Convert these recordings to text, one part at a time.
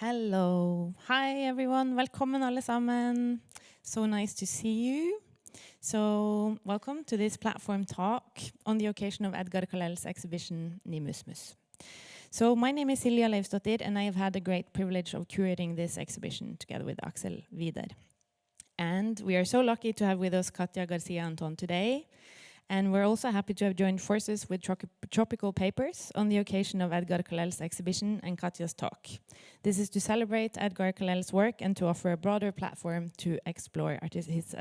Hello. Hi everyone. Velkommen alle sammen. So nice to see you. So welcome to this platform talk on the occasion of Edgar Calel's exhibition Ni Musmut. So my name is Silja Leifsdottir and I have had the great privilege of curating this exhibition together with Axel Vidar. And we are so lucky to have with us Katya García-Antón today. And we're also happy to have joined forces with Tropical Papers on the occasion of Edgar Calel's exhibition and Katya's talk. This is to celebrate Edgar Calel's work and to offer a broader platform to explore his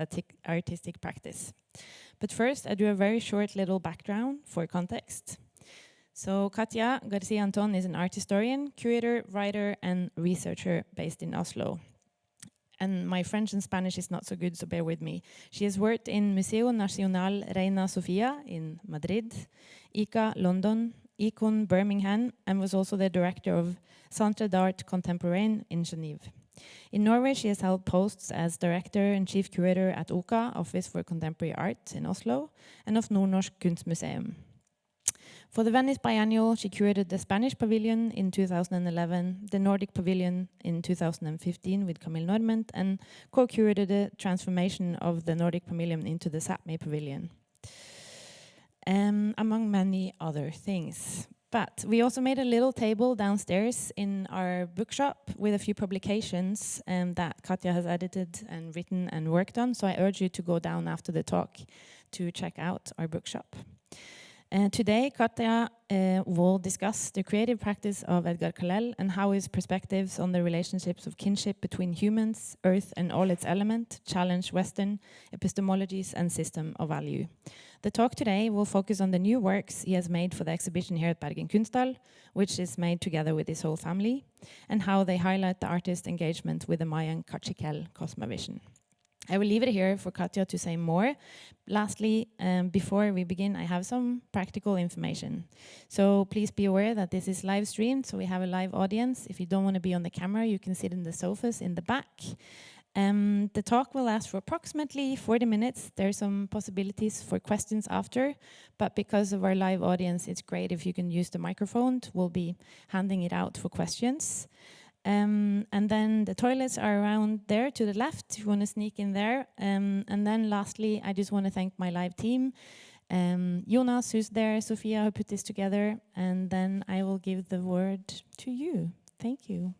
artistic practice. But first, I do a very short little background for context. So Katya García-Antón is an art historian, curator, writer, and researcher based in Oslo. And my French and Spanish is not so good, so bear with me. She has worked in Museo, Nacional, Reina, Sofía in Madrid, ICA London, IKON Birmingham, and was also the director of Centre d'Art Contemporain in Genève. In Norway, she has held posts as director and chief curator at OCA, Office for Contemporary Art in Oslo, and of Nordnorsk Kunstmuseum. For the Venice Biennial, she curated the Spanish Pavilion in 2011, the Nordic Pavilion in 2015 with Camille Norment, and co-curated the transformation of the Nordic Pavilion into the Sámi Pavilion, among many other things. But we also made a little table downstairs in our bookshop with a few publications that Katya has edited and written and worked on, so I urge you to go down after the talk to check out our bookshop. Today, Katya will discuss the creative practice of Edgar Calel and how his perspectives on the relationships of kinship between humans, earth and all its elements challenge Western epistemologies and system of value. The talk today will focus on the new works he has made for the exhibition here at Bergen Kunsthall, which is made together with his whole family, and how they highlight the artist's engagement with the Mayan Kaqchikel cosmovision. I will leave it here for Katya to say more. Lastly, before we begin, I have some practical information. So please be aware that this is live streamed, so we have a live audience. If you don't want to be on the camera, you can sit in the sofas in the back. The talk will last for approximately 40 minutes. There are some possibilities for questions after, but because of our live audience, it's great if you can use the microphone. We'll be handing it out for questions. And then the toilets are around there to the left, if you want to sneak in there. And then lastly, I just want to thank my live team. Jonas, who's there, Sofía, who put this together. And then I will give the word to you. Thank you.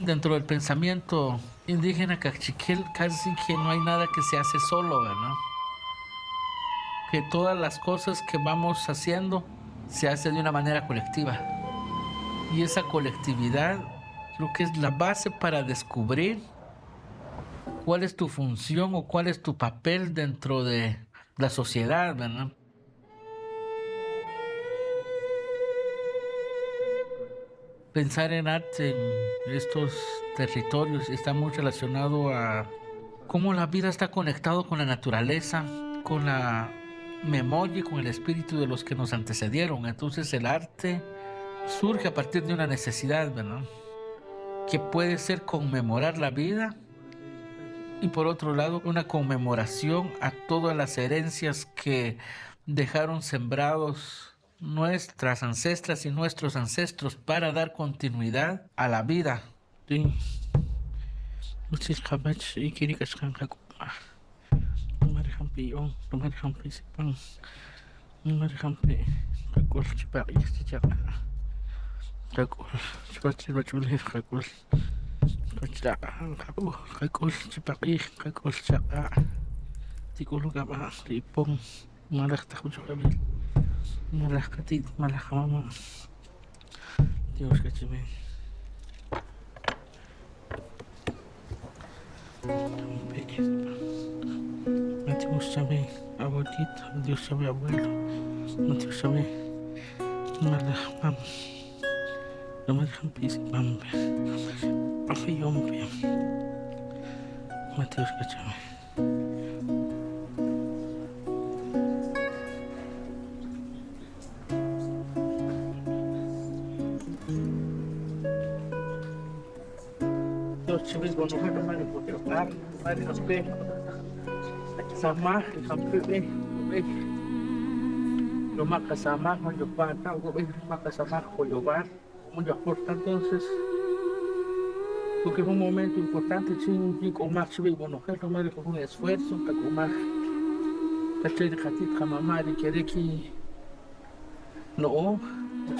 Dentro del pensamiento indígena Kaqchikel casi que no hay nada que se hace solo, ¿verdad? Que todas las cosas que vamos haciendo se hace de una manera colectiva. Y esa colectividad creo que es la base para descubrir cuál es tu función o cuál es tu papel dentro de la sociedad, ¿verdad? Pensar en arte en estos territorios está muy relacionado a cómo la vida está conectado con la naturaleza, con la memoria y con el espíritu de los que nos antecedieron. Entonces el arte surge a partir de una necesidad, ¿verdad? Que puede ser conmemorar la vida y por otro lado una conmemoración a todas las herencias que dejaron sembrados nuestras ancestras y nuestros ancestros para dar continuidad a la vida. Sí. Dios Kachime. Dios sabe, abuelito, Dios sabe, abuelo, Dios sabe, mam, no me dejan pisar, mam, afiyombe, Dios Kachime. Chibis bono ka naman po pero mari naspe sama kampe lo makasama con yo pata o makasama con yo bar muy importante entonces porque es un momento importante sí con más chibis bono ka naman con un esfuerzo para con más kachai khatit kamamari quiere que no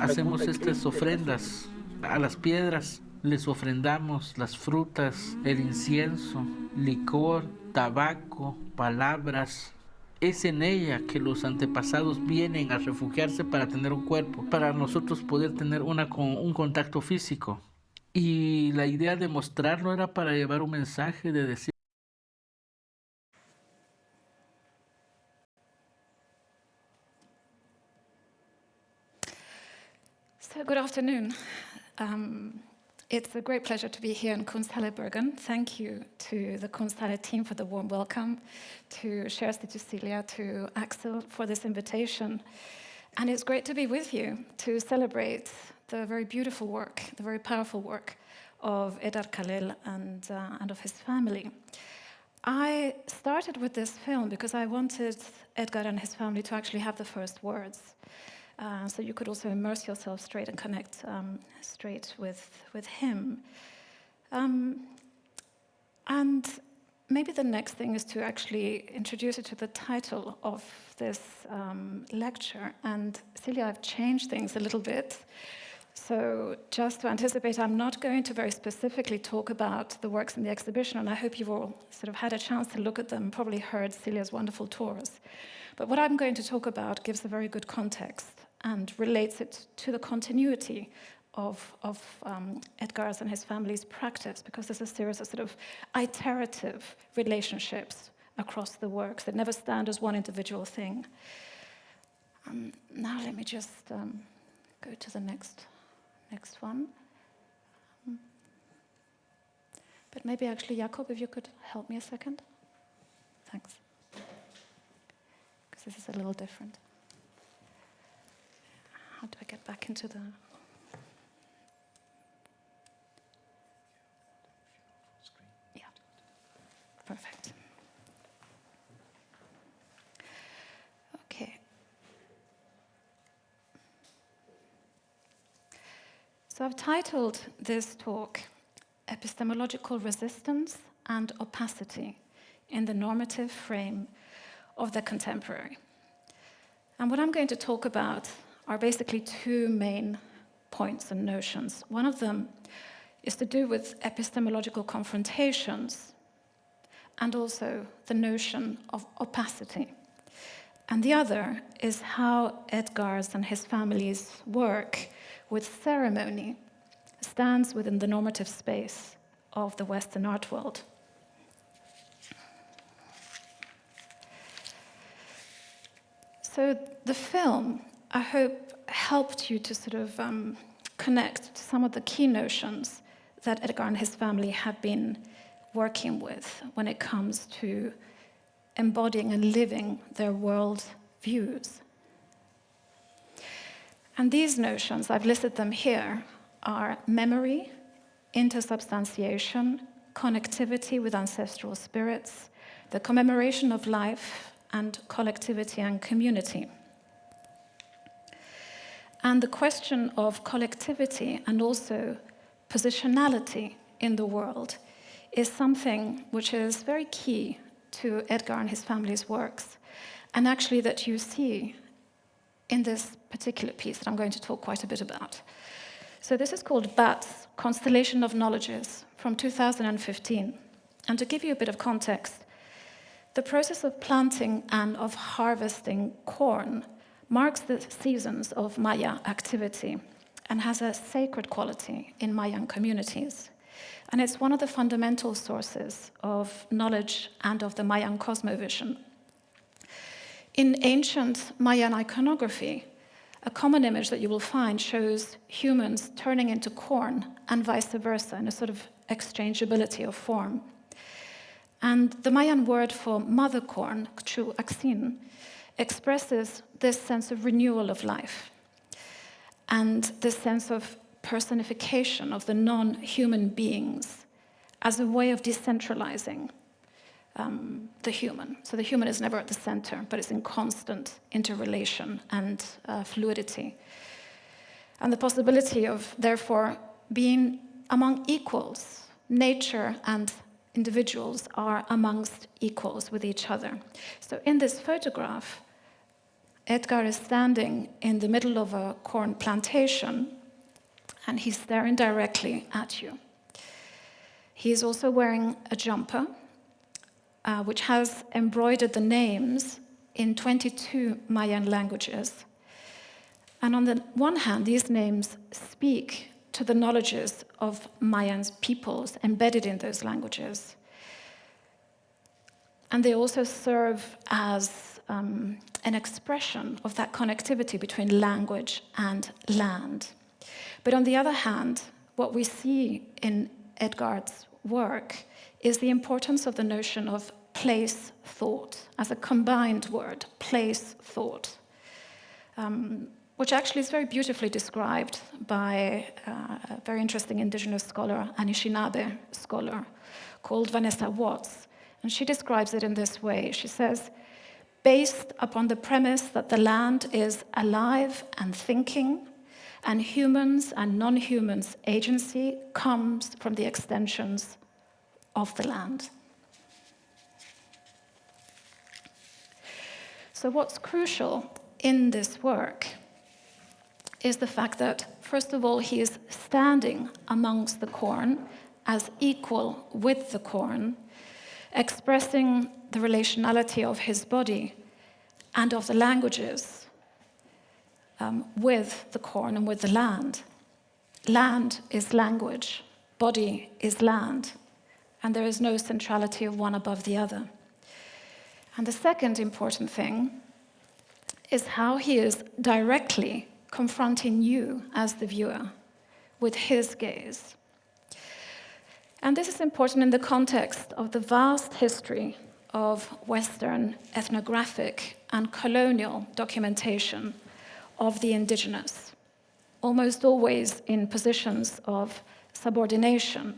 hacemos estas ofrendas a las piedras. Les ofrendamos las frutas, el incienso, licor, tabaco, palabras. Es en ella que los antepasados vienen a refugiarse para tener un cuerpo, para nosotros poder tener un contacto físico. Y la idea de mostrarlo era para llevar un mensaje de decir. So, good afternoon. It's a great pleasure to be here in Kunsthall Bergen. Thank you to the Kunsthall team for the warm welcome, to Kerstin, to Celia, to Axel for this invitation. And it's great to be with you to celebrate the very beautiful work, the very powerful work of Edgar Calel and of his family. I started with this film because I wanted Edgar and his family to actually have the first words. So you could also immerse yourself straight and connect straight with him. And maybe the next thing is to actually introduce you to the title of this lecture. And Celia, I've changed things a little bit. So just to anticipate, I'm not going to very specifically talk about the works in the exhibition, and I hope you've all sort of had a chance to look at them, probably heard Celia's wonderful tours. But what I'm going to talk about gives a very good context and relates it to the continuity of Edgar's and his family's practice, because there's a series of sort of iterative relationships across the works that never stand as one individual thing. Now let me just go to the next one. But maybe actually, Jakob, if you could help me a second. Thanks. Because this is a little different. How do I get back into the... Yeah. Perfect. Okay. So I've titled this talk, Epistemological Resistance and Opacity in the Normative Frame of the Contemporary. And what I'm going to talk about are basically two main points and notions. One of them is to do with epistemological confrontations and also the notion of opacity. And the other is how Edgar's and his family's work with ceremony stands within the normative space of the Western art world. So the film, I hope, helped you to sort of connect to some of the key notions that Edgar and his family have been working with when it comes to embodying and living their world views. And these notions, I've listed them here, are memory, intersubstantiation, connectivity with ancestral spirits, the commemoration of life, and collectivity and community. And the question of collectivity and also positionality in the world is something which is very key to Edgar and his family's works, and actually that you see in this particular piece that I'm going to talk quite a bit about. So this is called BAT's Constellation of Knowledges from 2015. And to give you a bit of context, the process of planting and of harvesting corn marks the seasons of Maya activity and has a sacred quality in Mayan communities. And it's one of the fundamental sources of knowledge and of the Mayan cosmovision. In ancient Mayan iconography, a common image that you will find shows humans turning into corn and vice versa in a sort of exchangeability of form. And the Mayan word for mother corn, K'chu-Aksin, expresses this sense of renewal of life and this sense of personification of the non-human beings as a way of decentralizing the human. So the human is never at the center, but it's in constant interrelation and fluidity. And the possibility of, therefore, being among equals. Nature and individuals are amongst equals with each other. So in this photograph, Edgar is standing in the middle of a corn plantation, and he's staring directly at you. He's also wearing a jumper, which has embroidered the names in 22 Mayan languages. And on the one hand, these names speak to the knowledges of Mayan peoples embedded in those languages. And they also serve as an expression of that connectivity between language and land. But on the other hand, what we see in Edgar's work is the importance of the notion of place thought as a combined word, place thought, which actually is very beautifully described by a very interesting indigenous scholar, Anishinaabe scholar, called Vanessa Watts. And she describes it in this way. She says, based upon the premise that the land is alive and thinking, and humans and non-humans' agency comes from the extensions of the land. So what's crucial in this work is the fact that, first of all, he is standing amongst the corn as equal with the corn, expressing the relationality of his body and of the languages with the corn and with the land. Land is language, body is land, and there is no centrality of one above the other. And the second important thing is how he is directly confronting you as the viewer with his gaze. And this is important in the context of the vast history of Western ethnographic and colonial documentation of the indigenous, almost always in positions of subordination.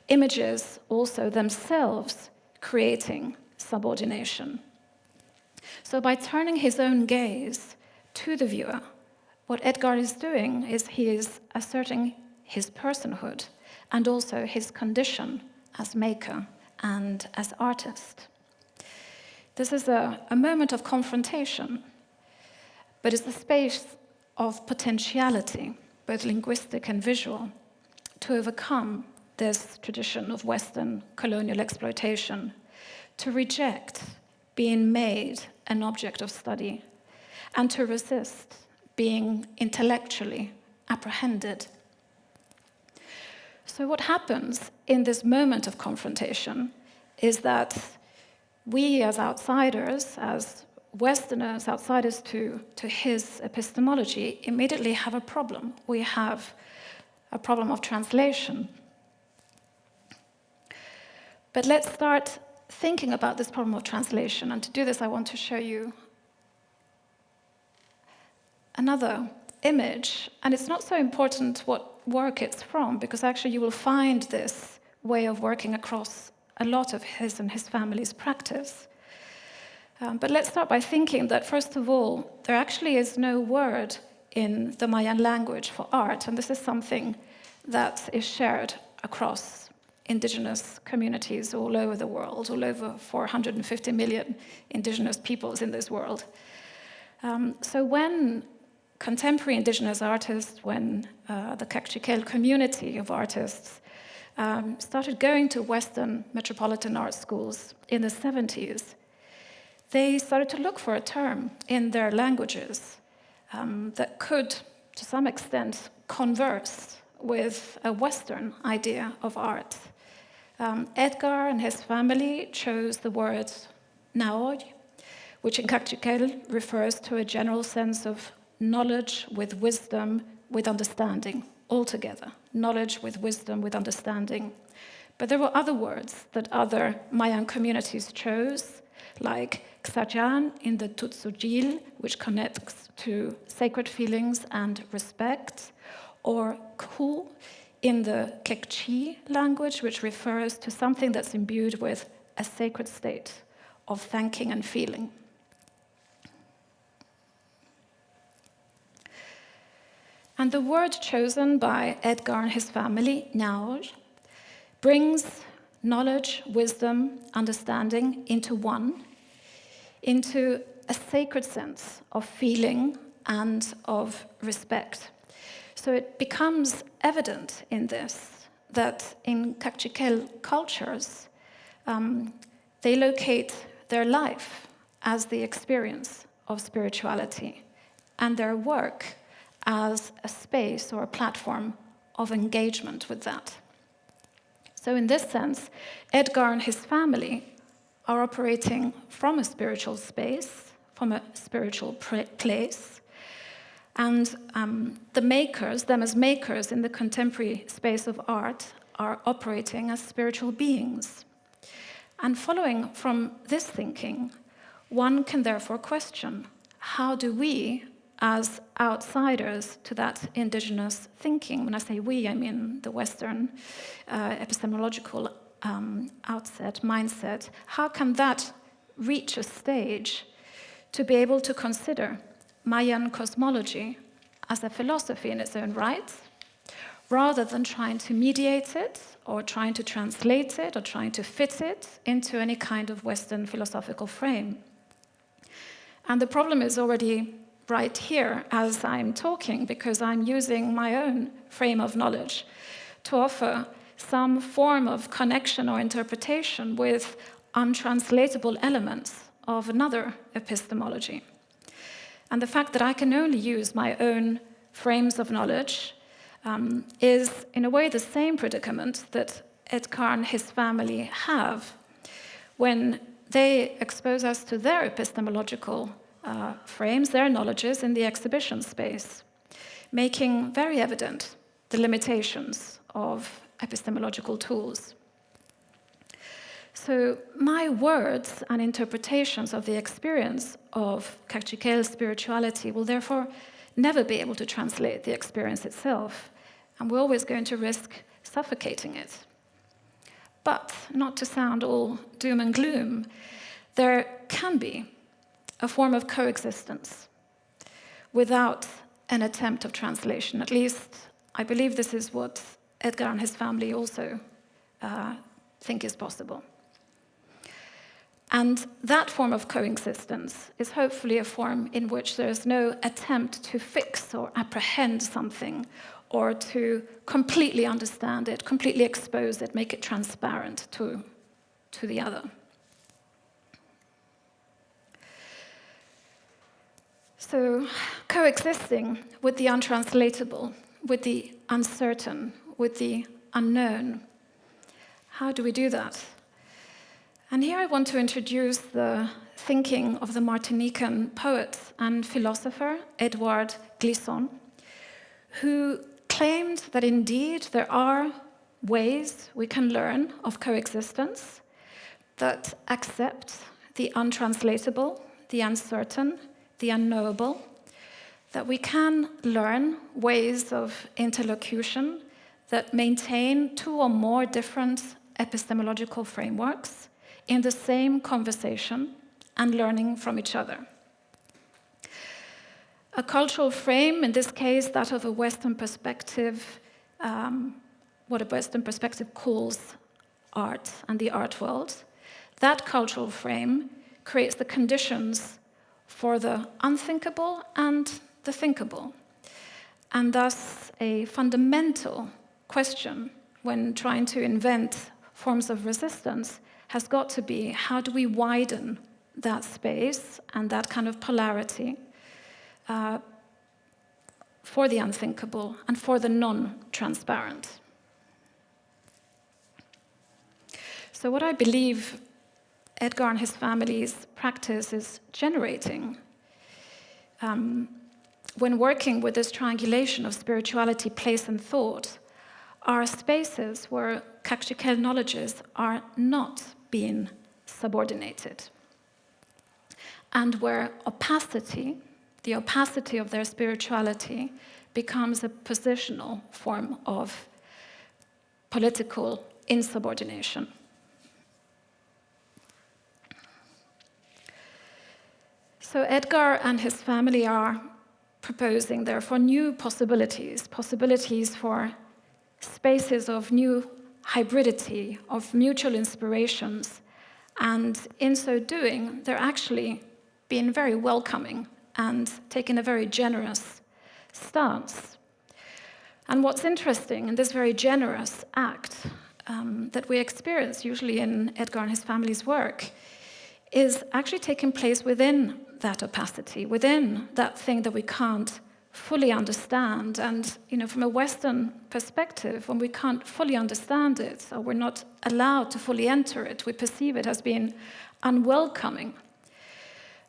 Images also themselves creating subordination. So by turning his own gaze to the viewer, what Edgar is doing is he is asserting his personhood and also his condition as maker and as artist. This is a moment of confrontation, but it's a space of potentiality, both linguistic and visual, to overcome this tradition of Western colonial exploitation, to reject being made an object of study, and to resist being intellectually apprehended. So what happens in this moment of confrontation is that we as outsiders, as Westerners, outsiders to his epistemology, immediately have a problem. We have a problem of translation. But let's start thinking about this problem of translation. And to do this, I want to show you another image. And it's not so important what work it's from, because actually you will find this way of working across a lot of his and his family's practice. But let's start by thinking that, first of all, there actually is no word in the Mayan language for art, and this is something that is shared across indigenous communities all over the world, all over 450 million indigenous peoples in this world. So when contemporary indigenous artists, when the Kaqchikel community of artists started going to Western metropolitan art schools in the 70s, they started to look for a term in their languages that could, to some extent, converse with a Western idea of art. Edgar and his family chose the word naoj, which in Kaqchikel refers to a general sense of knowledge with wisdom, with understanding, altogether. Knowledge with wisdom, with understanding. But there were other words that other Mayan communities chose, like Xajan in the Tutsujil, which connects to sacred feelings and respect, or Ku in the Kaqchi language, which refers to something that's imbued with a sacred state of thanking and feeling. And the word chosen by Edgar and his family, naoj, brings knowledge, wisdom, understanding into one, into a sacred sense of feeling and of respect. So it becomes evident in this that in Kaqchikel cultures, they locate their life as the experience of spirituality and their work as a space or a platform of engagement with that. So in this sense, Edgar and his family are operating from a spiritual space, from a spiritual place, and the makers, them as makers in the contemporary space of art, are operating as spiritual beings. And following from this thinking, one can therefore question, how do we, as outsiders to that indigenous thinking, when I say we, I mean the Western epistemological mindset, how can that reach a stage to be able to consider Mayan cosmology as a philosophy in its own right, rather than trying to mediate it, or trying to translate it, or trying to fit it into any kind of Western philosophical frame? And the problem is already right here as I'm talking, because I'm using my own frame of knowledge to offer some form of connection or interpretation with untranslatable elements of another epistemology. And the fact that I can only use my own frames of knowledge is, in a way, the same predicament that Edgar and his family have when they expose us to their epistemological frames, their knowledges in the exhibition space, making very evident the limitations of epistemological tools. So my words and interpretations of the experience of Kaqchikel spirituality will therefore never be able to translate the experience itself, and we're always going to risk suffocating it. But, not to sound all doom and gloom, there can be a form of coexistence without an attempt of translation. At least, I believe this is what Edgar and his family also think is possible. And that form of coexistence is hopefully a form in which there is no attempt to fix or apprehend something, or to completely understand it, completely expose it, make it transparent to the other. So, coexisting with the untranslatable, with the uncertain, with the unknown. How do we do that? And here I want to introduce the thinking of the Martinican poet and philosopher Edouard Glissant, who claimed that indeed there are ways we can learn of coexistence that accept the untranslatable, the uncertain, the unknowable, that we can learn ways of interlocution that maintain two or more different epistemological frameworks in the same conversation and learning from each other. A cultural frame, in this case that of a Western perspective, what a Western perspective calls art and the art world, that cultural frame creates the conditions for the unthinkable and the thinkable. And thus a fundamental question when trying to invent forms of resistance has got to be, how do we widen that space and that kind of polarity for the unthinkable, and for the non-transparent. So what I believe Edgar and his family's practice is generating when working with this triangulation of spirituality, place, and thought, are spaces where Kaqchikel knowledges are not being subordinated, and where opacity, the opacity of their spirituality, becomes a positional form of political insubordination. So Edgar and his family are proposing, therefore, new possibilities for spaces of new hybridity, of mutual inspirations, and in so doing, they're actually being very welcoming and taking a very generous stance. And what's interesting in this very generous act that we experience usually in Edgar and his family's work is actually taking place within that opacity, within that thing that we can't fully understand. And from a Western perspective, when we can't fully understand it, or we're not allowed to fully enter it, we perceive it as being unwelcoming.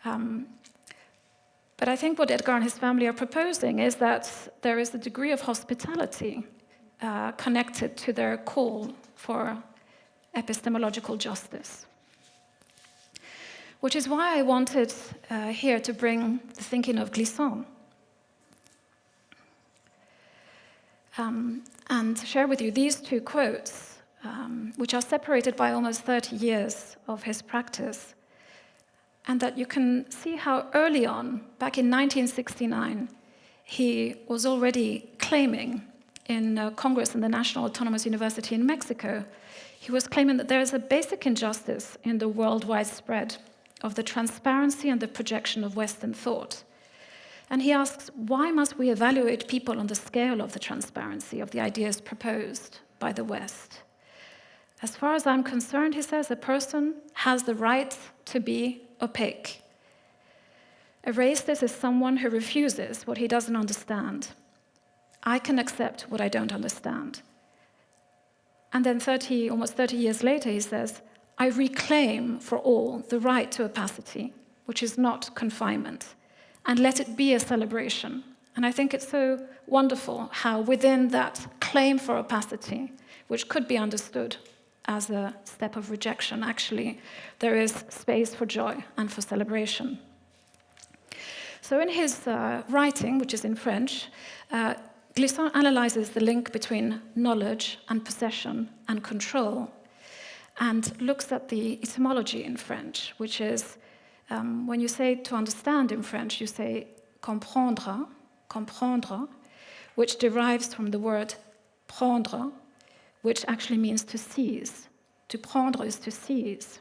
But I think what Edgar and his family are proposing is that there is a degree of hospitality connected to their call for epistemological justice. Which is why I wanted here to bring the thinking of Glissant and share with you these two quotes, which are separated by almost 30 years of his practice, and that you can see how early on, back in 1969, he was already claiming in Congress in the National Autonomous University in Mexico, he was claiming that there is a basic injustice in the worldwide spread of the transparency and the projection of Western thought. And he asks, why must we evaluate people on the scale of the transparency of the ideas proposed by the West? As far as I'm concerned, he says, a person has the right to be opaque. A racist is someone who refuses what he doesn't understand. I can accept what I don't understand. And then almost 30 years later, he says, I reclaim for all the right to opacity, which is not confinement, and let it be a celebration. And I think it's so wonderful how within that claim for opacity, which could be understood as a step of rejection, actually, there is space for joy and for celebration. So in his writing, which is in French, Glissant analyzes the link between knowledge and possession and control, and looks at the etymology in French, which is, when you say to understand in French, you say comprendre, which derives from the word prendre, which actually means to seize. To prendre is to seize.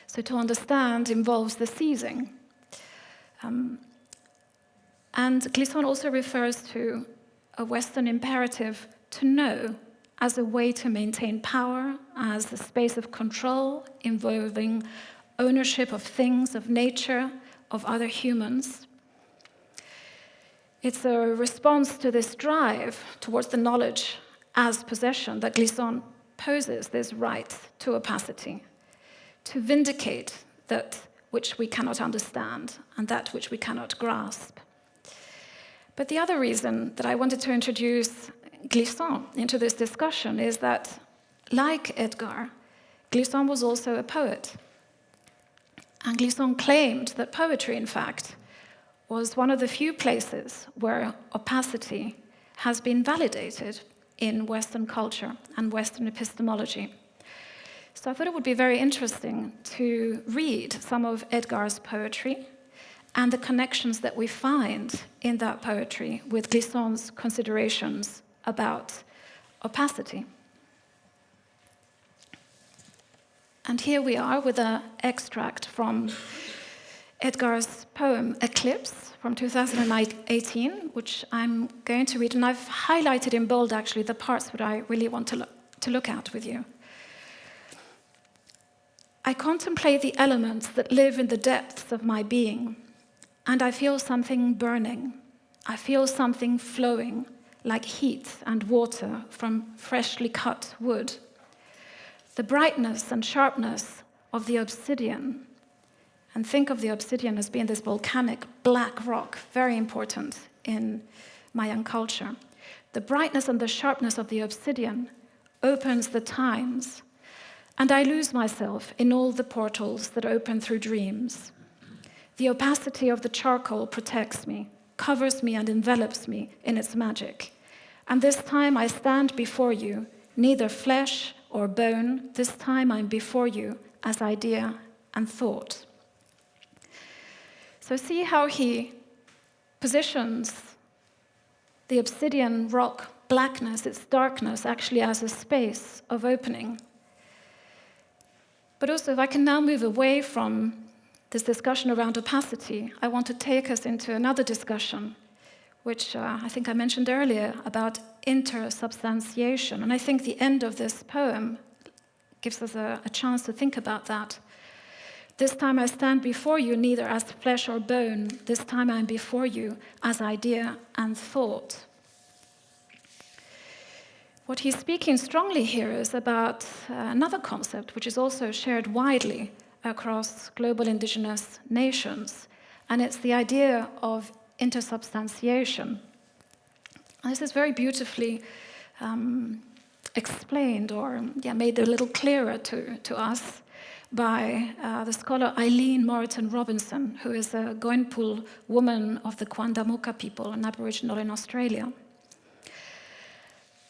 So to understand involves the seizing. And Glissant also refers to a Western imperative to know as a way to maintain power, as a space of control involving ownership of things, of nature, of other humans. It's a response to this drive towards the knowledge as possession that Glissant poses this right to opacity, to vindicate that which we cannot understand and that which we cannot grasp. But the other reason that I wanted to introduce Glissant into this discussion is that, like Edgar, Glissant was also a poet. And Glissant claimed that poetry, in fact, was one of the few places where opacity has been validated in Western culture and Western epistemology. So I thought it would be very interesting to read some of Edgar's poetry and the connections that we find in that poetry with Glissant's considerations about opacity. And here we are with an extract from Edgar's poem Eclipse from 2018, which I'm going to read, and I've highlighted in bold actually the parts that I really want to look at with you. I contemplate the elements that live in the depths of my being, and I feel something burning, I feel something flowing like heat and water from freshly cut wood. The brightness and sharpness of the obsidian, and think of the obsidian as being this volcanic black rock, very important in Mayan culture. The brightness and the sharpness of the obsidian opens the times, and I lose myself in all the portals that open through dreams. The opacity of the charcoal protects me, covers me and envelops me in its magic. And this time I stand before you, neither flesh or bone. This time I'm before you as idea and thought. So see how he positions the obsidian rock blackness, its darkness, actually as a space of opening. But also, if I can now move away from this discussion around opacity, I want to take us into another discussion, which I think I mentioned earlier, about intersubstantiation. And I think the end of this poem gives us a chance to think about that. This time I stand before you neither as flesh or bone. This time I am before you as idea and thought. What he's speaking strongly here is about another concept which is also shared widely across global indigenous nations, and it's the idea of intersubstantiation. And this is very beautifully explained or made a little clearer to us by the scholar Eileen Moreton Robinson, who is a Goinpul woman of the Quandamuka people, an Aboriginal in Australia.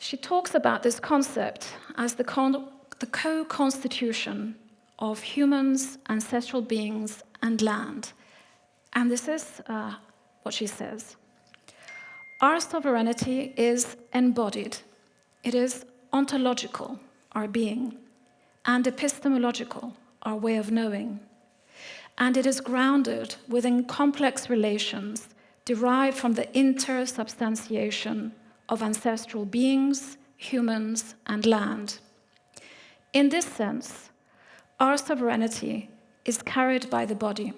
She talks about this concept as the co-constitution of humans, ancestral beings, and land. And this is what she says. Our sovereignty is embodied. It is ontological, our being, and epistemological, our way of knowing. And it is grounded within complex relations derived from the intersubstantiation of ancestral beings, humans, and land. In this sense, our sovereignty is carried by the body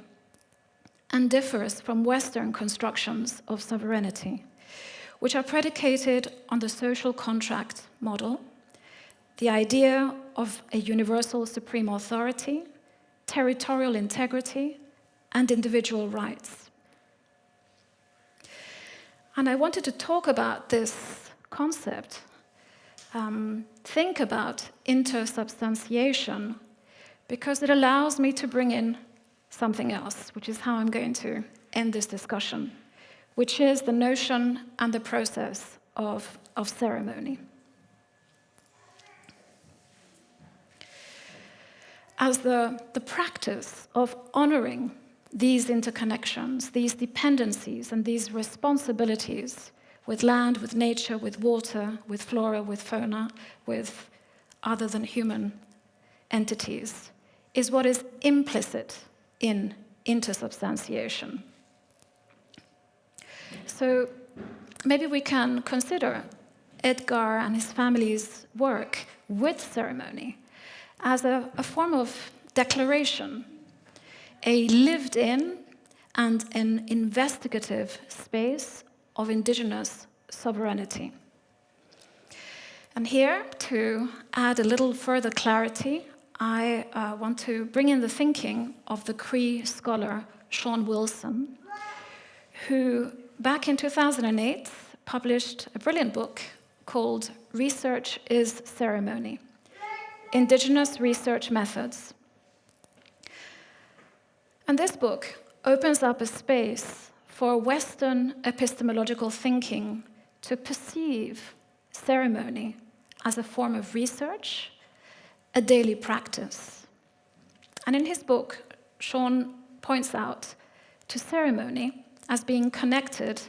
and differs from Western constructions of sovereignty, which are predicated on the social contract model, the idea of a universal supreme authority, territorial integrity, and individual rights. And I wanted to talk about this concept, think about intersubstantiation, because it allows me to bring in something else, which is how I'm going to end this discussion, which is the notion and the process of ceremony. As the practice of honoring these interconnections, these dependencies, and these responsibilities with land, with nature, with water, with flora, with fauna, with other than human entities, is what is implicit in intersubstantiation. So maybe we can consider Edgar and his family's work with ceremony as a form of declaration, a lived-in and an investigative space of indigenous sovereignty. And here, to add a little further clarity, I want to bring in the thinking of the Cree scholar Sean Wilson, who back in 2008 published a brilliant book called Research is Ceremony: Indigenous Research Methods. And this book opens up a space for Western epistemological thinking to perceive ceremony as a form of research, a daily practice. And in his book, Sean points out to ceremony as being connected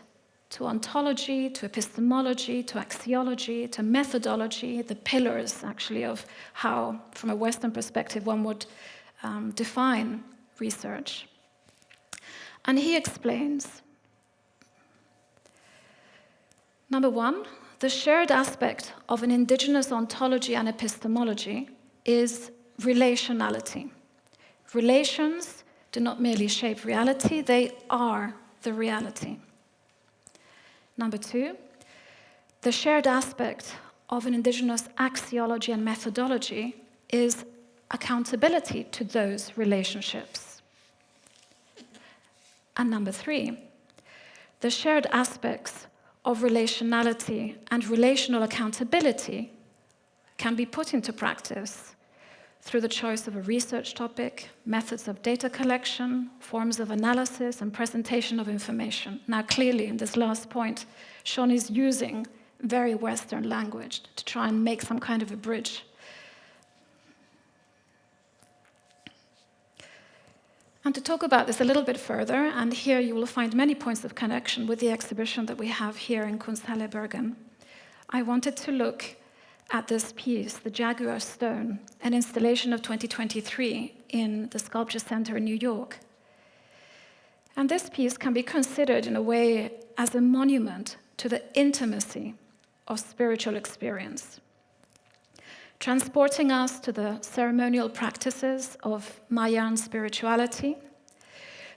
to ontology, to epistemology, to axiology, to methodology, the pillars, actually, of how, from a Western perspective, one would define research. And he explains, number one, the shared aspect of an indigenous ontology and epistemology is relationality. Relations do not merely shape reality, they are the reality. Number 2, the shared aspect of an indigenous axiology and methodology is accountability to those relationships. And number 3, the shared aspects of relationality and relational accountability can be put into practice through the choice of a research topic, methods of data collection, forms of analysis, and presentation of information. Now, clearly, in this last point, Sean is using very Western language to try and make some kind of a bridge. And to talk about this a little bit further, and here you will find many points of connection with the exhibition that we have here in Kunsthall Bergen, I wanted to look at this piece, the Jaguar Stone, an installation of 2023 in the Sculpture Center in New York. And this piece can be considered in a way as a monument to the intimacy of spiritual experience, transporting us to the ceremonial practices of Mayan spirituality.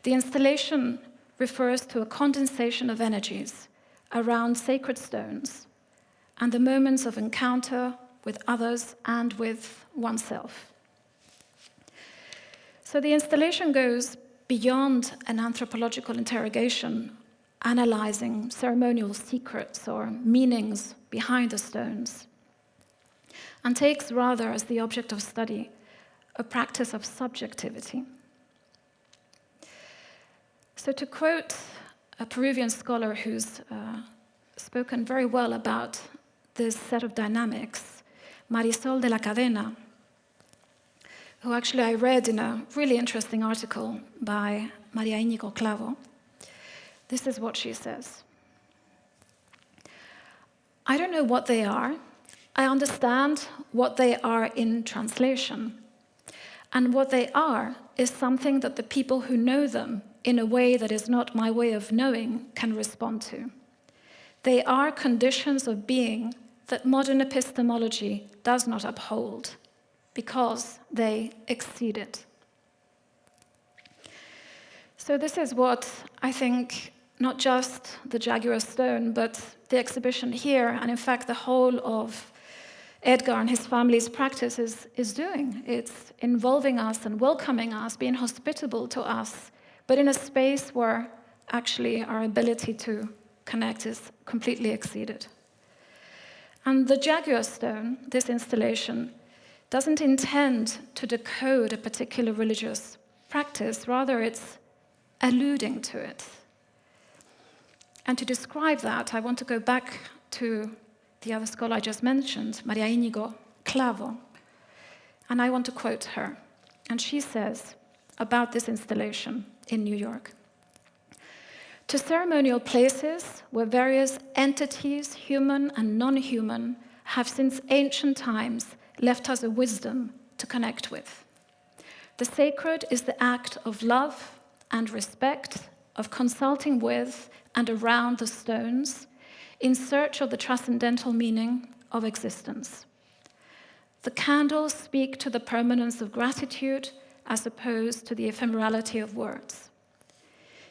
The installation refers to a condensation of energies around sacred stones and the moments of encounter with others and with oneself. So the installation goes beyond an anthropological interrogation, analyzing ceremonial secrets or meanings behind the stones, and takes rather as the object of study a practice of subjectivity. So to quote a Peruvian scholar who's spoken very well about this set of dynamics, Marisol de la Cadena, who actually I read in a really interesting article by Maria Íñigo Clavo. This is what she says. I don't know what they are. I understand what they are in translation. And what they are is something that the people who know them in a way that is not my way of knowing can respond to. They are conditions of being that modern epistemology does not uphold because they exceed it. So this is what I think not just the Jaguar Stone, but the exhibition here, and in fact the whole of Edgar and his family's practice is doing. It's involving us and welcoming us, being hospitable to us, but in a space where actually our ability to connect is completely exceeded. And the Jaguar Stone, this installation, doesn't intend to decode a particular religious practice, rather it's alluding to it. And to describe that, I want to go back to the other scholar I just mentioned, Maria Íñigo Clavo, and I want to quote her. And she says about this installation in New York: to ceremonial places where various entities, human and non-human, have since ancient times left us a wisdom to connect with. The sacred is the act of love and respect, of consulting with and around the stones, in search of the transcendental meaning of existence. The candles speak to the permanence of gratitude as opposed to the ephemerality of words.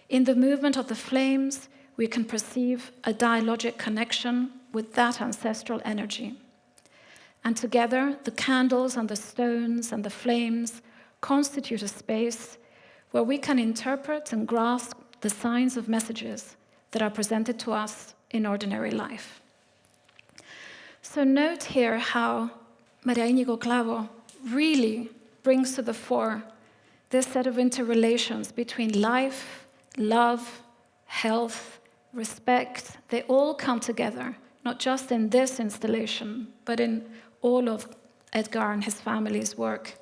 In the movement of the flames, we can perceive a dialogic connection with that ancestral energy. And together, the candles and the stones and the flames constitute a space where we can interpret and grasp the signs of messages that are presented to us in ordinary life. So note here how Maria Íñigo Clavo really brings to the fore this set of interrelations between life, love, health, respect. They all come together, not just in this installation, but in all of Edgar and his family's work.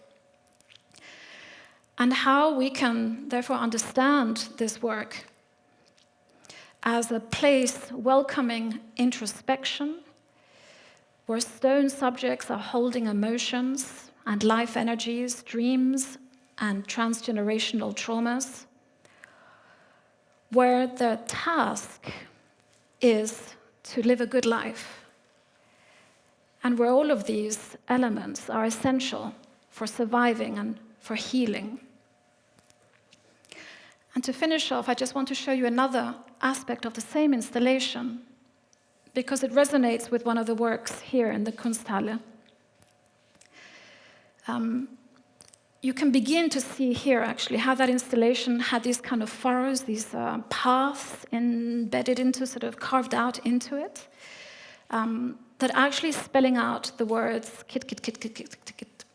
And how we can therefore understand this work as a place welcoming introspection, where stone subjects are holding emotions and life energies, dreams and transgenerational traumas, where the task is to live a good life, and where all of these elements are essential for surviving and for healing. And to finish off, I just want to show you another aspect of the same installation, because it resonates with one of the works here in the Kunsthall. You can begin to see here, actually, how that installation had these kind of furrows, these paths embedded into, sort of carved out into it, that actually spelling out the words kit, kit, kit, kit, kit, kit, kit.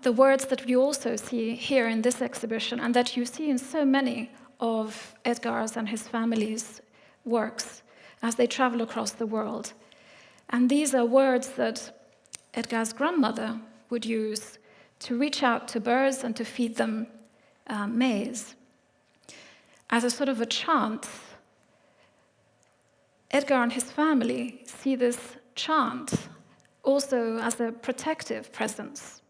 The words that you also see here in this exhibition, and that you see in so many of Edgar's and his family's works as they travel across the world. And these are words that Edgar's grandmother would use to reach out to birds and to feed them maize. As a sort of a chant, Edgar and his family see this chant also as a protective presence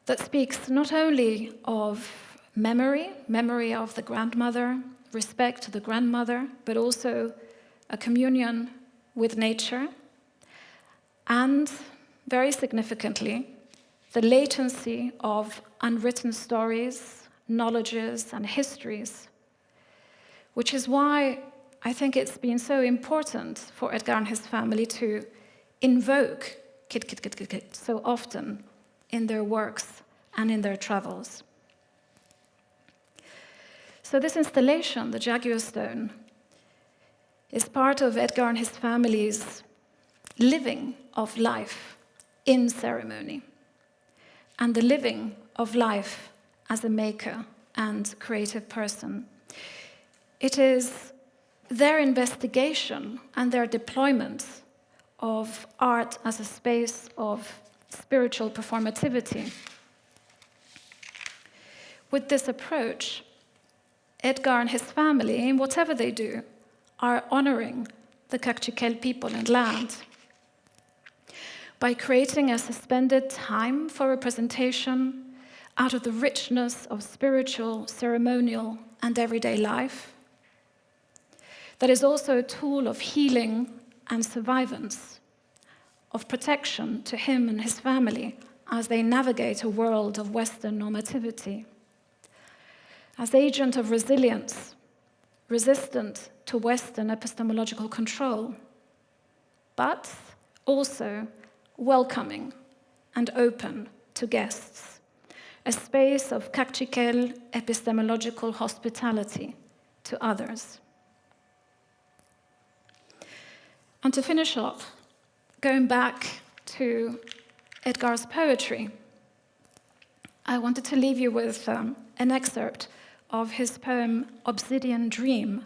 that speaks not only of memory of the grandmother, respect to the grandmother, but also a communion with nature, and, very significantly, the latency of unwritten stories, knowledges, and histories, which is why I think it's been so important for Edgar and his family to invoke kit, kit, kit, kit, kit so often in their works and in their travels. So this installation, the Jaguar Stone, is part of Edgar and his family's living of life in ceremony, and the living of life as a maker and creative person. It is their investigation and their deployment of art as a space of spiritual performativity. With this approach, Edgar and his family, in whatever they do, are honoring the Kaqchikel people and land by creating a suspended time for representation out of the richness of spiritual, ceremonial, and everyday life. That is also a tool of healing and survivance, of protection to him and his family as they navigate a world of Western normativity. As agent of resilience, resistant to Western epistemological control, but also welcoming and open to guests, a space of Kaqchikel epistemological hospitality to others. And to finish off, going back to Edgar's poetry, I wanted to leave you with an excerpt of his poem Obsidian Dream,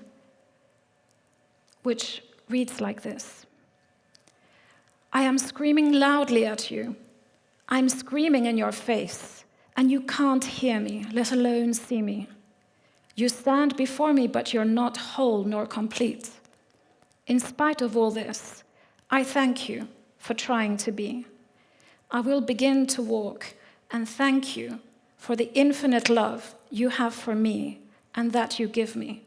which reads like this. I am screaming loudly at you. I'm screaming in your face, and you can't hear me, let alone see me. You stand before me, but you're not whole nor complete. In spite of all this, I thank you for trying to be. I will begin to walk and thank you for the infinite love you have for me and that you give me.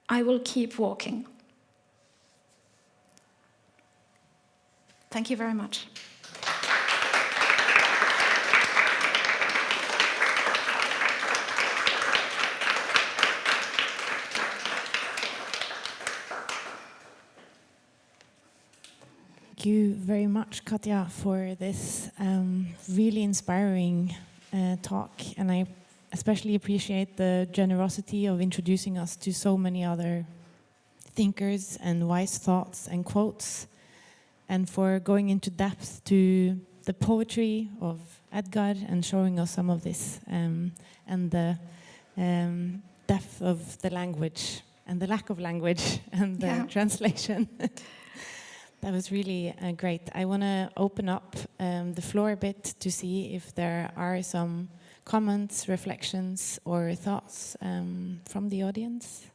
I will keep walking. Thank you very much. Thank you very much, Katya, for this really inspiring talk. And I especially appreciate the generosity of introducing us to so many other thinkers and wise thoughts and quotes, and for going into depth to the poetry of Edgar and showing us some of this, and the depth of the language and the lack of language and the translation. That was really great. I want to open up the floor a bit to see if there are some comments, reflections, or thoughts from the audience.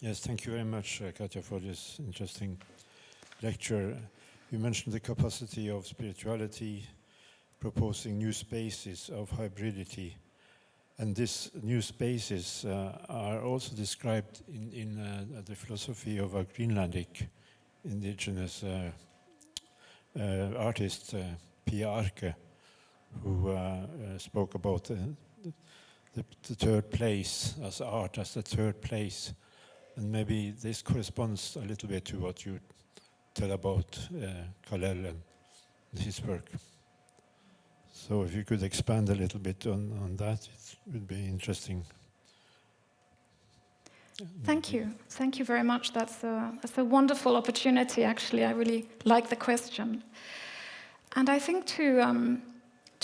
Yes, thank you very much, Katya, for this interesting lecture. You mentioned the capacity of spirituality, proposing new spaces of hybridity. And these new spaces are also described in the philosophy of a Greenlandic indigenous artist Pia Arke, who spoke about the third place, as art as the third place. And maybe this corresponds a little bit to what you tell about Calel and his work. So if you could expand a little bit on that, it would be interesting. Thank you. Thank you very much. That's a wonderful opportunity, actually. I really like the question. And I think to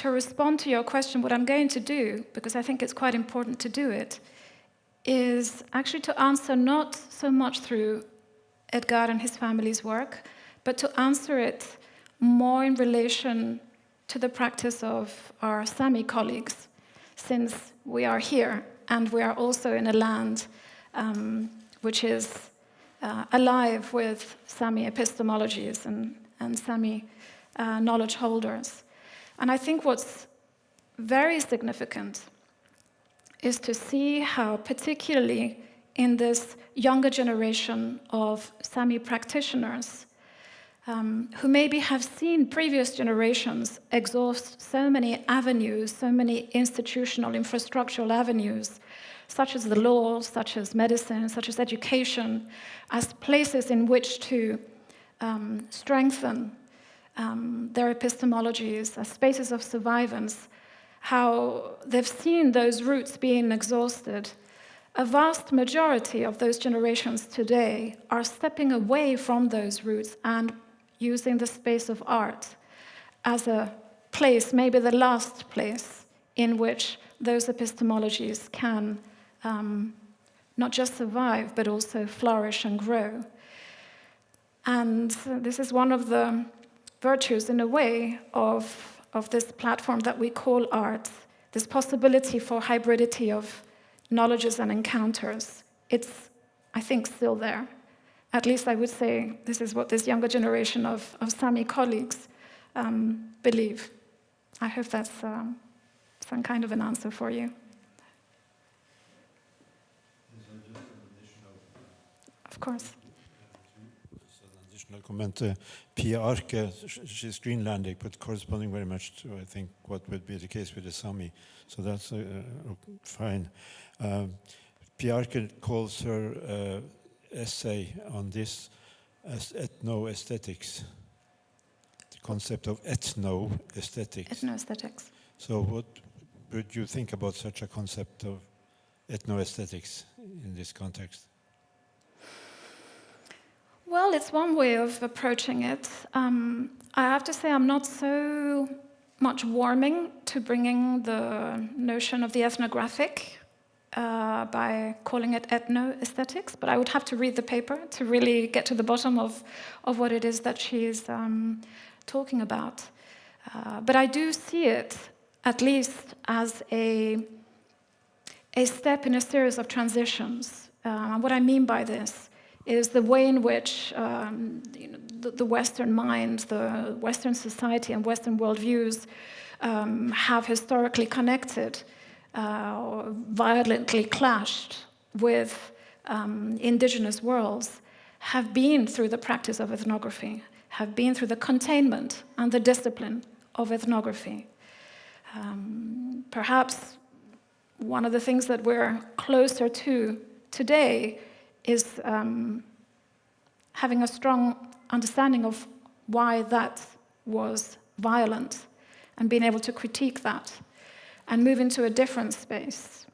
respond to your question, what I'm going to do, because I think it's quite important to do it, is actually to answer not so much through Edgar and his family's work, but to answer it more in relation to the practice of our Sámi colleagues, since we are here and we are also in a land which is alive with Sámi epistemologies and Sámi knowledge holders. And I think what's very significant is to see how, particularly in this younger generation of Sámi practitioners, who maybe have seen previous generations exhaust so many avenues, so many institutional, infrastructural avenues, such as the law, such as medicine, such as education, as places in which to strengthen their epistemologies, as spaces of survivance, how they've seen those roots being exhausted. A vast majority of those generations today are stepping away from those roots and using the space of art as a place, maybe the last place, in which those epistemologies can not just survive, but also flourish and grow. And this is one of the virtues, in a way, of this platform that we call art, this possibility for hybridity of knowledges and encounters. It's, I think, still there. At least I would say this is what this younger generation of Sámi colleagues believe. I hope that's some kind of an answer for you. Of course. An additional comment. Pia Arke, she's Greenlandic, but corresponding very much to, I think, what would be the case with the Sámi. So that's fine. Pia Arke calls her essay on this as ethno-aesthetics, the concept of ethno-aesthetics. Ethno-aesthetics. So what would you think about such a concept of ethno-aesthetics in this context? Well, it's one way of approaching it. I have to say I'm not so much warming to bringing the notion of the ethnographic by calling it ethno-aesthetics, but I would have to read the paper to really get to the bottom of what it is that she's talking about. But I do see it, at least, as a step in a series of transitions. What I mean by this is the way in which the Western mind, the Western society and Western worldviews have historically connected, violently clashed with indigenous worlds, have been through the practice of ethnography, have been through the containment and the discipline of ethnography. Perhaps one of the things that we're closer to today is having a strong understanding of why that was violent and being able to critique that and move into a different space.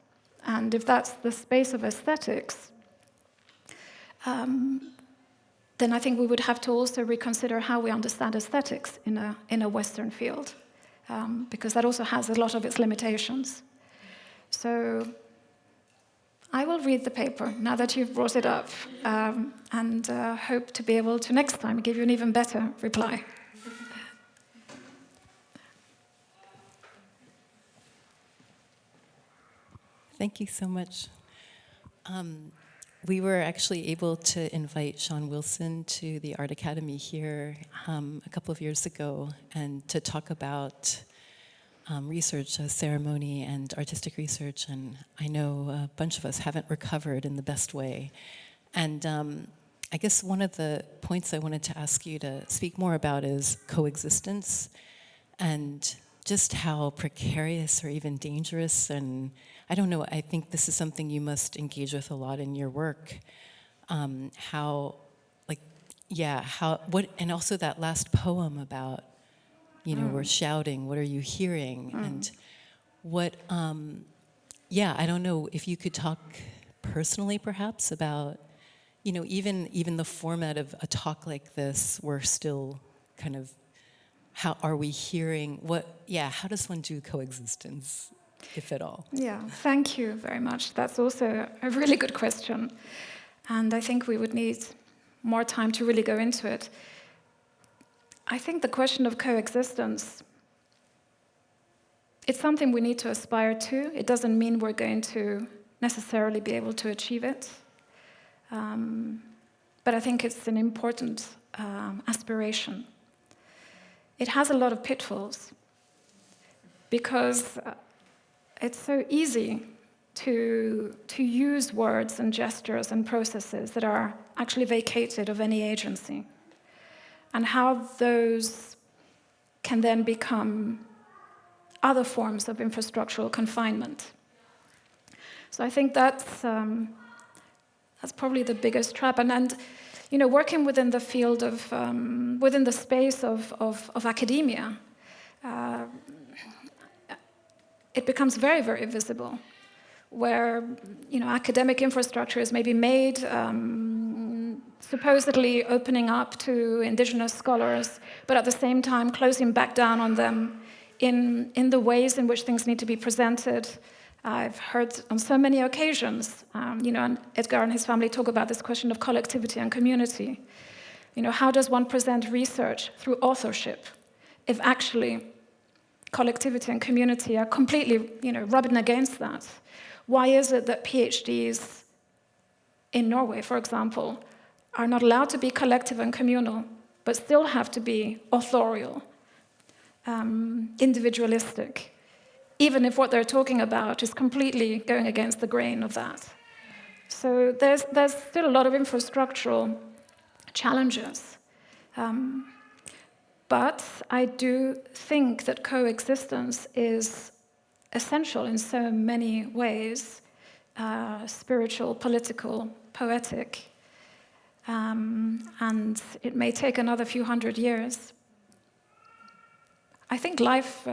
And if that's the space of aesthetics, then I think we would have to also reconsider how we understand aesthetics in a Western field, because that also has a lot of its limitations. So I will read the paper now that you've brought it up, and hope to be able to next time give you an even better reply. Thank you so much. We were actually able to invite Sean Wilson to the Art Academy here a couple of years ago, and to talk about research, ceremony, and artistic research, and I know a bunch of us haven't recovered in the best way. And I guess one of the points I wanted to ask you to speak more about is coexistence and just how precarious or even dangerous, and I don't know, I think this is something you must engage with a lot in your work. And also that last poem about, we're shouting, what are you hearing? And what, I don't know if you could talk personally perhaps about, even the format of a talk like this, we're still kind of, how are we hearing, how does one do coexistence, if at all? Yeah, thank you very much. That's also a really good question. And I think we would need more time to really go into it. I think the question of coexistence, it's something we need to aspire to. It doesn't mean we're going to necessarily be able to achieve it. But I think it's an important aspiration. It has a lot of pitfalls because it's so easy to use words and gestures and processes that are actually vacated of any agency, and how those can then become other forms of infrastructural confinement. So I think that's probably the biggest trap. And working within the field of, within the space of academia, it becomes very, very visible, where academic infrastructure is maybe made supposedly opening up to indigenous scholars, but at the same time closing back down on them in the ways in which things need to be presented. I've heard on so many occasions, and Edgar and his family talk about this question of collectivity and community. How does one present research through authorship if actually collectivity and community are completely, rubbing against that? Why is it that PhDs in Norway, for example, are not allowed to be collective and communal, but still have to be authorial, individualistic, even if what they're talking about is completely going against the grain of that? So there's still a lot of infrastructural challenges. But I do think that coexistence is essential in so many ways, spiritual, political, poetic, and it may take another few hundred years. I think life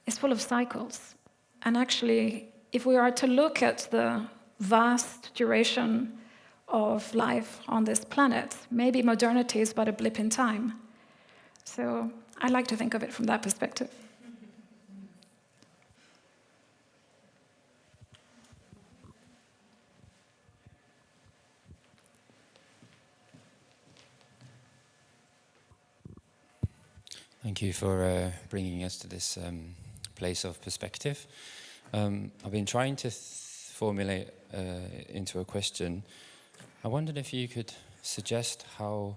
is full of cycles, and actually, if we are to look at the vast duration of life on this planet, maybe modernity is but a blip in time. So I like to think of it from that perspective. Thank you for bringing us to this place of perspective. I've been trying to formulate into a question. I wondered if you could suggest how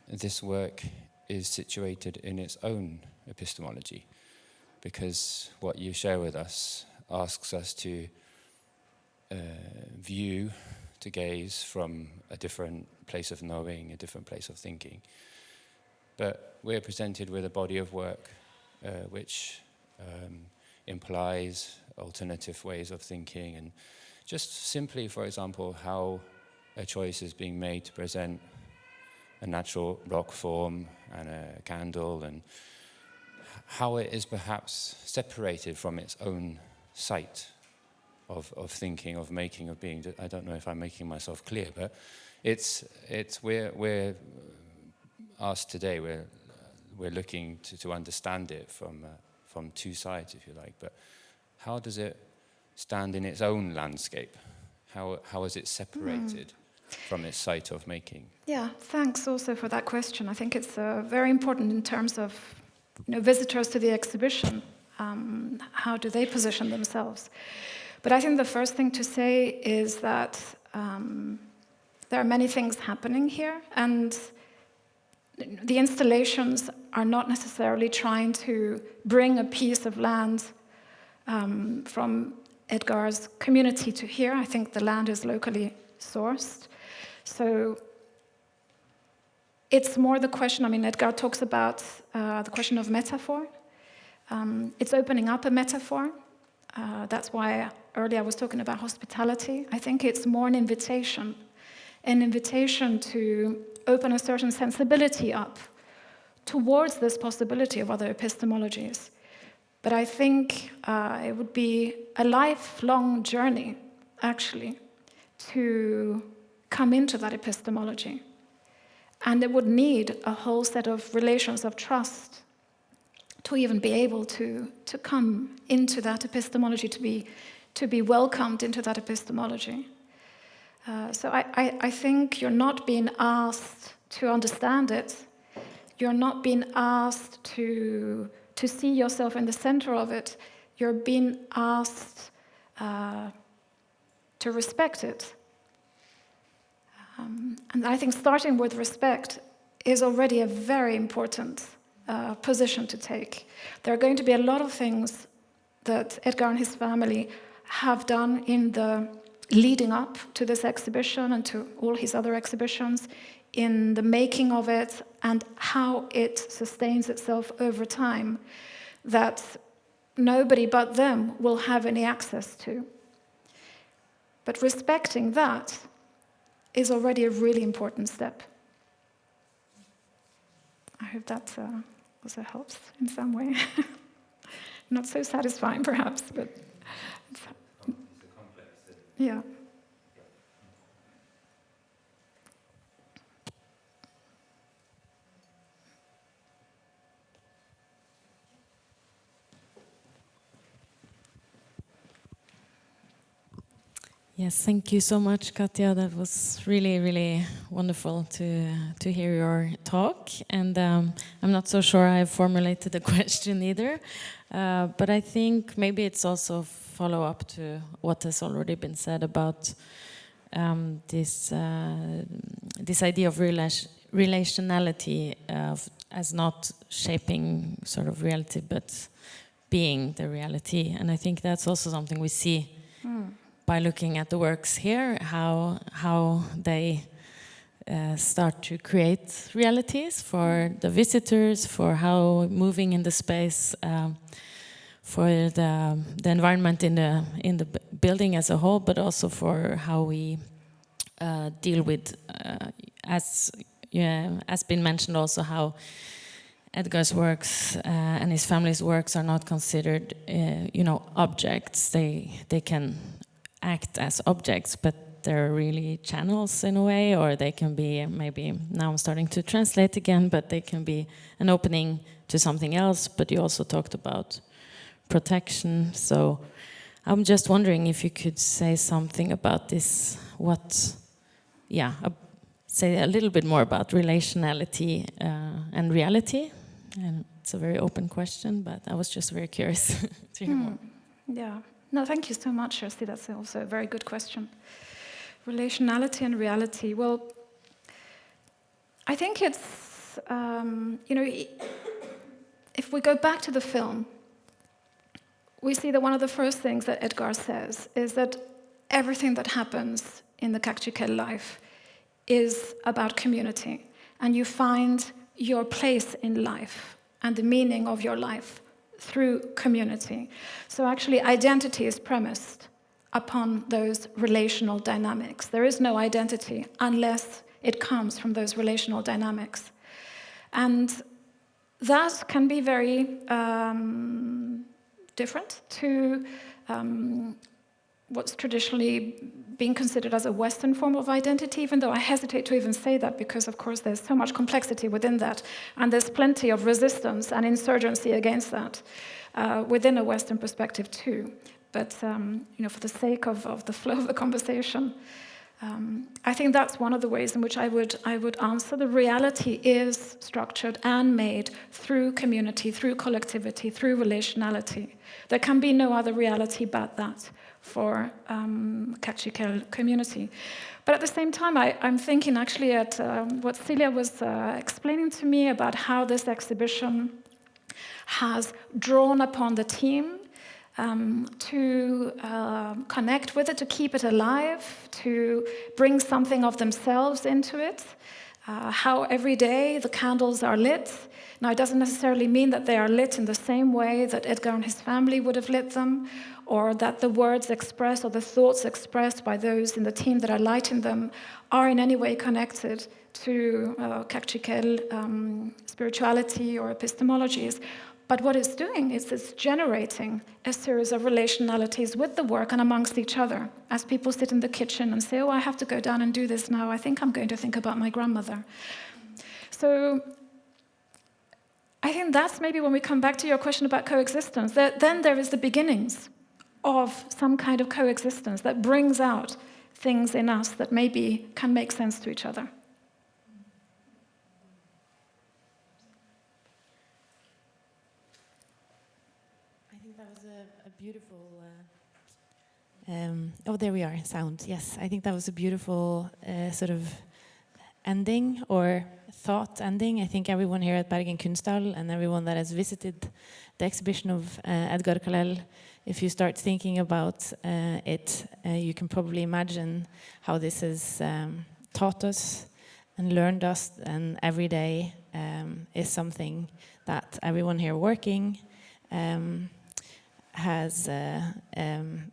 this work is situated in its own epistemology, because what you share with us asks us to view, to gaze from a different place of knowing, a different place of thinking. But we're presented with a body of work which implies alternative ways of thinking, and just simply, for example, how a choice is being made to present a natural rock form and a candle, and how it is perhaps separated from its own site of thinking, of making, of being. I don't know if I'm making myself clear, but we're asked today, we're looking to understand it from two sides, if you like. But how does it stand in its own landscape? How is it separated from its site of making? Yeah, thanks also for that question. I think it's very important in terms of visitors to the exhibition. How do they position themselves? But I think the first thing to say is that there are many things happening here, and the installations are not necessarily trying to bring a piece of land from Edgar's community to here. I think the land is locally sourced. So it's more the question, I mean, Edgar talks about the question of metaphor. It's opening up a metaphor. That's why earlier I was talking about hospitality. I think it's more an invitation to open a certain sensibility up towards this possibility of other epistemologies. But I think it would be a lifelong journey, actually, to come into that epistemology. And it would need a whole set of relations of trust to even be able to come into that epistemology, to be welcomed into that epistemology. So I think you're not being asked to understand it. You're not being asked to see yourself in the center of it. You're being asked to respect it. And I think starting with respect is already a very important position to take. There are going to be a lot of things that Edgar and his family have done in the leading up to this exhibition and to all his other exhibitions, in the making of it and how it sustains itself over time, that nobody but them will have any access to. But respecting that is already a really important step. I hope that also helps in some way. Not so satisfying, perhaps, but yeah. Yes, thank you so much, Katya. That was really, really wonderful to hear your talk. And I'm not so sure I formulated the question either, but I think maybe it's also a follow-up to what has already been said about this idea of relationality as not shaping sort of reality, but being the reality. And I think that's also something we see by looking at the works here, how they start to create realities for the visitors, for how moving in the space, for the environment in the building as a whole, but also for how we deal with, as been mentioned, also how Edgar's works and his family's works are not considered, objects. They can act as objects, but they're really channels in a way, or they can be, maybe now I'm starting to translate again, but they can be an opening to something else. But you also talked about protection. So I'm just wondering if you could say something about this, say a little bit more about relationality and reality. And it's a very open question, but I was just very curious to hear more. Yeah. No, thank you so much, Kirsty. That's also a very good question. Relationality and reality. Well, I think it's, if we go back to the film, we see that one of the first things that Edgar says is that everything that happens in the Kaqchikel life is about community. And you find your place in life and the meaning of your life through community. So actually identity is premised upon those relational dynamics. There is no identity unless it comes from those relational dynamics. And that can be very different to what's traditionally being considered as a Western form of identity, even though I hesitate to even say that because, of course, there's so much complexity within that, and there's plenty of resistance and insurgency against that within a Western perspective too. But for the sake of the flow of the conversation, I think that's one of the ways in which I would answer. The reality is structured and made through community, through collectivity, through relationality. There can be no other reality but that for Kaqchikel community. But at the same time, I'm thinking actually at what Celia was explaining to me about how this exhibition has drawn upon the team to connect with it, to keep it alive, to bring something of themselves into it. How every day the candles are lit. Now, it doesn't necessarily mean that they are lit in the same way that Edgar and his family would have lit them, or that the words expressed or the thoughts expressed by those in the team that are lighting them are in any way connected to Kaqchikel spirituality or epistemologies. But what it's doing is it's generating a series of relationalities with the work and amongst each other. As people sit in the kitchen and say, oh, I have to go down and do this now. I think I'm going to think about my grandmother. So I think that's maybe when we come back to your question about coexistence. Then there is the beginnings of some kind of coexistence that brings out things in us that maybe can make sense to each other. That was a beautiful... oh, there we are, sound. Yes, I think that was a beautiful sort of ending or thought ending. I think everyone here at Bergen Kunsthall and everyone that has visited the exhibition of Edgar Calel, if you start thinking about it, you can probably imagine how this has taught us and learned us, and every day is something that everyone here working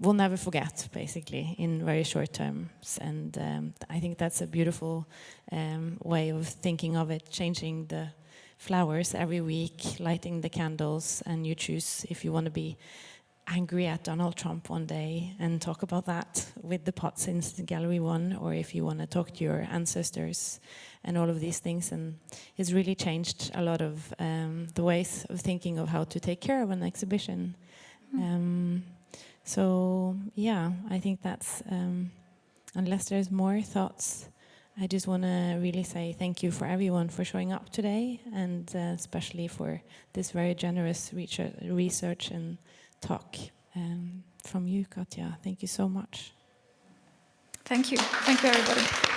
will never forget, basically, in very short terms. And I think that's a beautiful way of thinking of it, changing the flowers every week, lighting the candles, and you choose if you want to be angry at Donald Trump one day and talk about that with the pots in Gallery 1, or if you want to talk to your ancestors and all of these things. And it's really changed a lot of the ways of thinking of how to take care of an exhibition. So yeah, I think that's, unless there's more thoughts, I just want to really say thank you for everyone for showing up today, and especially for this very generous research and talk from you, Katya. Thank you so much. Thank you. Thank you, everybody.